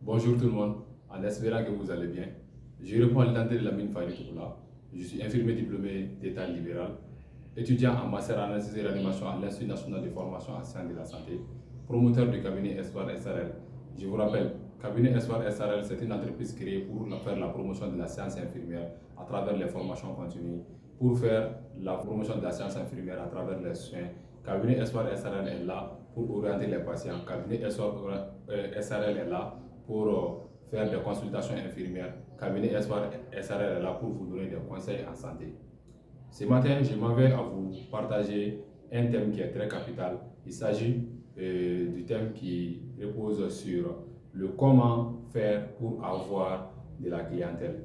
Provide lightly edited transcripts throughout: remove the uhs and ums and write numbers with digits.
Bonjour tout le monde, en espérant que vous allez bien. Je réponds à l'identité de Lamine Farid Toukoula. Je suis infirmier diplômé d'État libéral, étudiant en master en analyse et réanimation à l'Institut national de formation en sciences de la santé, promoteur du cabinet Espoir SRL. Je vous rappelle, cabinet Espoir SRL, c'est une entreprise créée pour faire la promotion de la science infirmière à travers les formations continues, pour faire la promotion de la science infirmière à travers les soins. Cabinet Espoir SRL est là pour orienter les patients. Cabinet Espoir SRL est là pour faire des consultations infirmières. Cabinet Espoir SRL est là pour vous donner des conseils en santé. Ce matin, je m'en vais à vous partager un thème qui est très capital. Il s'agit du thème qui repose sur le comment faire pour avoir de la clientèle.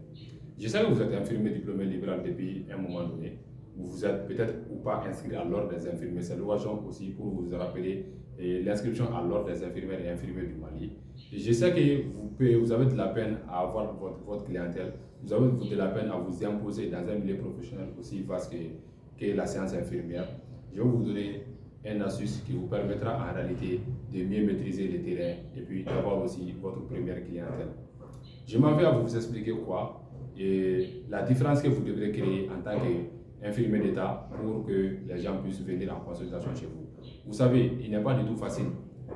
Je sais que vous êtes infirmier diplômé libéral depuis un moment donné. Vous êtes peut-être ou pas inscrit à l'ordre des infirmiers. C'est l'occasion aussi pour vous rappeler l'inscription à l'ordre des infirmières et infirmiers du Mali. Et je sais que vous avez de la peine à avoir votre clientèle. Vous avez de la peine à vous imposer dans un milieu professionnel aussi vaste que la science infirmière. Je vais vous donner une astuce qui vous permettra en réalité de mieux maîtriser le terrain et puis d'avoir aussi votre première clientèle. Je m'en vais à vous expliquer quoi et la différence que vous devrez créer en tant qu'infirmier d'État pour que les gens puissent venir en consultation chez vous. Vous savez, il n'est pas du tout facile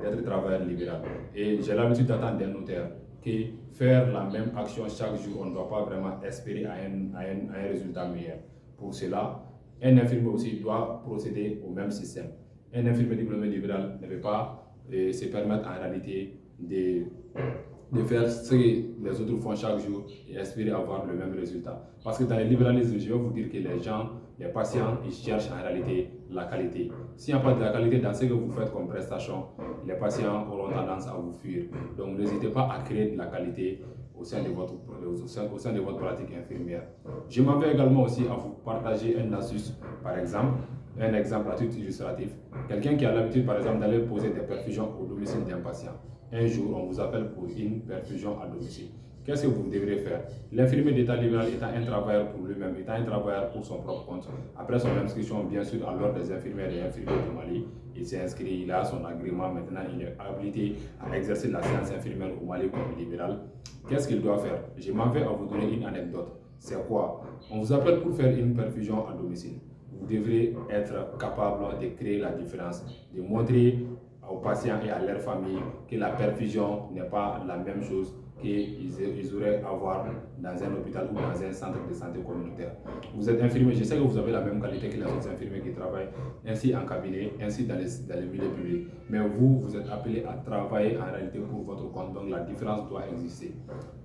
d'être travailleur libéral et j'ai l'habitude d'attendre d'un notaire que faire la même action chaque jour, on ne doit pas vraiment espérer à un résultat meilleur. Pour cela, un infirmier aussi doit procéder au même système. Un infirmier diplômé libéral ne peut pas se permettre en réalité de faire ce que les autres font chaque jour et espérer avoir le même résultat. Parce que dans le libéralisme, je vais vous dire que les gens, les patients, ils cherchent en réalité la qualité. S'il n'y a pas de la qualité dans ce que vous faites comme prestation, les patients auront tendance à vous fuir. Donc n'hésitez pas à créer de la qualité au sein de votre pratique infirmière. Je m'en vais également aussi à vous partager une astuce, par exemple, un exemple à titre illustratif. Quelqu'un qui a l'habitude, par exemple, d'aller poser des perfusions au domicile d'un patient. Un jour, on vous appelle pour une perfusion à domicile. Qu'est-ce que vous devrez faire? L'infirmier d'État libéral étant un travailleur pour lui-même, étant un travailleur pour son propre compte, après son inscription, bien sûr, à l'ordre des infirmières et infirmiers du Mali, il s'est inscrit, il a son agrément, maintenant il est habilité à exercer la science infirmière au Mali comme libéral. Qu'est-ce qu'il doit faire? Je m'en vais à vous donner une anecdote. C'est quoi? On vous appelle pour faire une perfusion à domicile. Vous devrez être capable de créer la différence, de montrer aux patients et à leur famille que la perfusion n'est pas la même chose qu'ils auraient à voir dans un hôpital ou dans un centre de santé communautaire. Vous êtes infirmier, je sais que vous avez la même qualité que les autres infirmiers qui travaillent ainsi en cabinet, ainsi dans les milieux publics. Mais vous êtes appelé à travailler en réalité pour votre compte, donc la différence doit exister.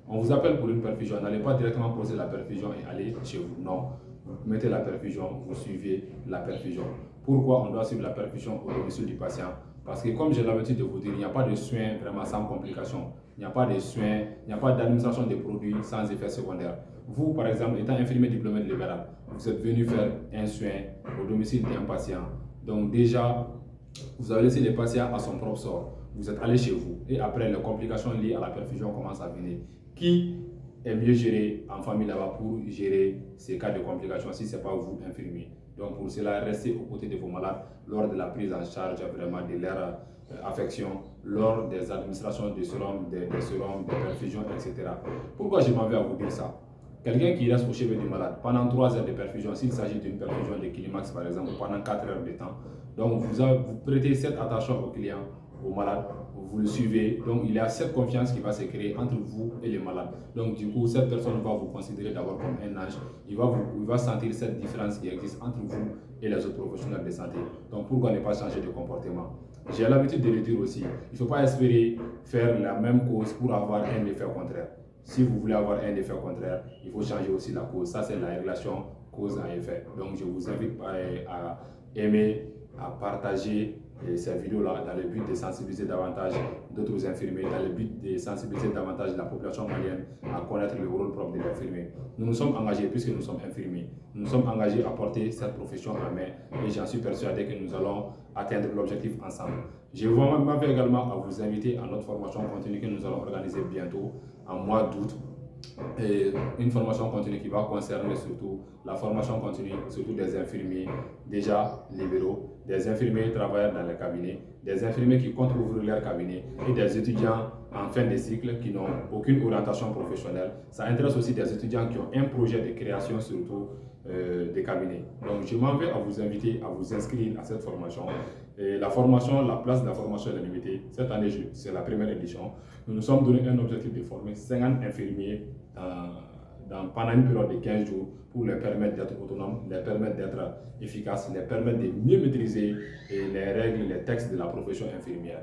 On vous appelle pour une perfusion, n'allez pas directement poser la perfusion et aller chez vous, non. Vous mettez la perfusion, vous suivez la perfusion. Pourquoi on doit suivre la perfusion au domicile du patient? Parce que comme j'ai l'habitude de vous dire, il n'y a pas de soins vraiment sans complications. Il n'y a pas de soins, il n'y a pas d'administration des produits sans effet secondaire. Vous, par exemple, étant infirmier diplômé libéral, vous êtes venu faire un soin au domicile d'un patient. Donc déjà, vous avez laissé le patient à son propre sort. Vous êtes allé chez vous et après, les complications liées à la perfusion commencent à venir. Qui est mieux géré en famille là-bas pour gérer ces cas de complications si ce n'est pas vous, infirmier? Donc pour cela, restez aux côtés de vos malades lors de la prise en charge vraiment de leur affection, lors des administrations de sérums, des perfusions, etc. Pourquoi je m'en vais à vous dire ça? Quelqu'un qui reste au chevet du malade pendant 3 heures de perfusion, s'il s'agit d'une perfusion de Kilimax par exemple, pendant 4 heures de temps, donc vous prêtez cette attention au client, au malade, vous le suivez, donc il y a cette confiance qui va se créer entre vous et les malades. Donc du coup, cette personne va vous considérer d'abord comme un ange, il va sentir cette différence qui existe entre vous et les autres professionnels de santé. Donc pourquoi ne pas changer de comportement? J'ai l'habitude de le dire aussi, il ne faut pas espérer faire la même cause pour avoir un effet contraire. Si vous voulez avoir un effet contraire, il faut changer aussi la cause. Ça, c'est la relation cause à effet. Donc je vous invite à aimer, à partager ces vidéos-là dans le but de sensibiliser davantage d'autres infirmiers, dans le but de sensibiliser davantage la population malienne à connaître le rôle propre de l'infirmier. Nous nous sommes engagés, puisque nous sommes infirmiers, nous nous sommes engagés à porter cette profession en main et j'en suis persuadé que nous allons atteindre l'objectif ensemble. Je m'avais également à vous inviter à notre formation continue que nous allons organiser bientôt en mois d'août. Et une formation continue qui va concerner surtout la formation continue, surtout des infirmiers déjà libéraux, des infirmiers travaillant dans les cabinets, des infirmiers qui comptent ouvrir leur cabinet et des étudiants en fin de cycle qui n'ont aucune orientation professionnelle. Ça intéresse aussi des étudiants qui ont un projet de création surtout des cabinets. Donc je m'en vais à vous inviter à vous inscrire à cette formation. Et la formation, la place de la formation est limitée. Cette année, c'est la première édition. Nous nous sommes donné un objectif de former 50 infirmiers pendant une période de 15 jours pour leur permettre d'être autonomes, leur permettre d'être efficaces, leur permettre de mieux maîtriser les règles, les textes de la profession infirmière.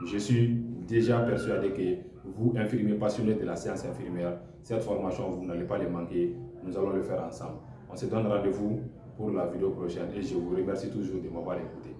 Je suis déjà persuadé que vous, infirmiers passionnés de la science infirmière, cette formation, vous n'allez pas les manquer. Nous allons le faire ensemble. On se donne rendez-vous pour la vidéo prochaine et je vous remercie toujours de m'avoir écouté.